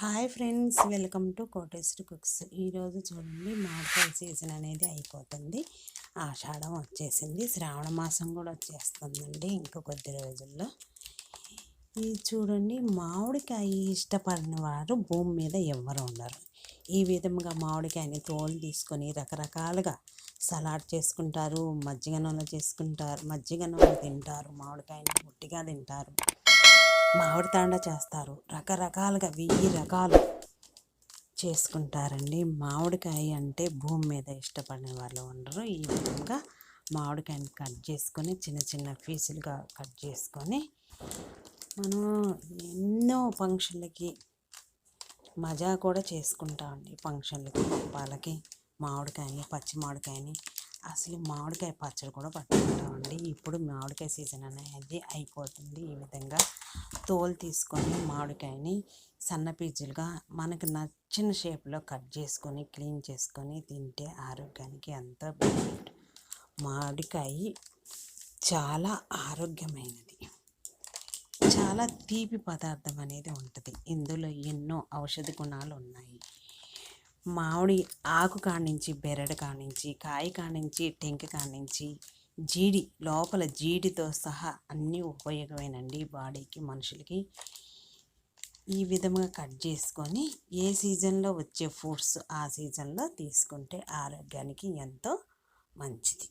Hi friends, welcome to Koteswari cooks. ఈరోజు చూడండి, మామిడికాయ సీజన్ అనేది అయిపోతుంది. ఆషాఢం వచ్చేసింది, శ్రావణ మాసం కూడా వచ్చేస్తుందండి ఇంకో కొద్ది రోజుల్లో. ఇది చూడండి, మామిడికాయ ఇష్టపడిన వారు భూమి మీద ఎవ్వరు ఉండరు. ఈ విధంగా మామిడికాయని తోలు తీసుకొని రకరకాలుగా సలాడ్ చేసుకుంటారు, మజ్జిగన్నంలో చేసుకుంటారు, మజ్జిగన్నంలో తింటారు, మామిడికాయని పుట్టిగా తింటారు, మామిడి తాండా చేస్తారు, రకరకాలుగా 1000 రకాలు చేసుకుంటారండి. మామిడికాయ అంటే భూమి మీద ఇష్టపడిన వాళ్ళు ఉండరు. ఈ విధంగా మామిడికాయని కట్ చేసుకొని చిన్న చిన్న పీసులుగా కట్ చేసుకొని మనం ఎన్నో ఫంక్షన్లకి మజా కూడా చేసుకుంటామండి. ఫంక్షన్లకి, వాళ్ళకి మామిడికాయని, పచ్చి మామిడికాయని, అసలు మామిడికాయ పచ్చడి కూడా పట్టుకుంటామండి. ఇప్పుడు మామిడికాయ సీజన్ అనేది అయిపోతుంది. ఈ విధంగా తోలు తీసుకొని మామిడికాయని సన్న పీచులుగా మనకు నచ్చిన షేప్లో కట్ చేసుకొని క్లీన్ చేసుకొని తింటే ఆరోగ్యానికి ఎంతో బెనిఫిట్. మామిడికాయ చాలా ఆరోగ్యమైనది, చాలా తీపి పదార్థం అనేది ఉంటుంది. ఇందులో ఎన్నో ఔషధ గుణాలు ఉన్నాయి. మామిడి ఆకు కానించి, బెరడు కానించి, కాయ కానించి, టెంక కానించి, జీడి లోపల జీడితో సహా అన్నీ ఉపయోగమేనండి బాడీకి, మనుషులకి. ఈ విధంగా కట్ చేసుకొని ఏ సీజన్లో వచ్చే ఫ్రూట్స్ ఆ సీజన్లో తీసుకుంటే ఆరోగ్యానికి ఎంతో మంచిది.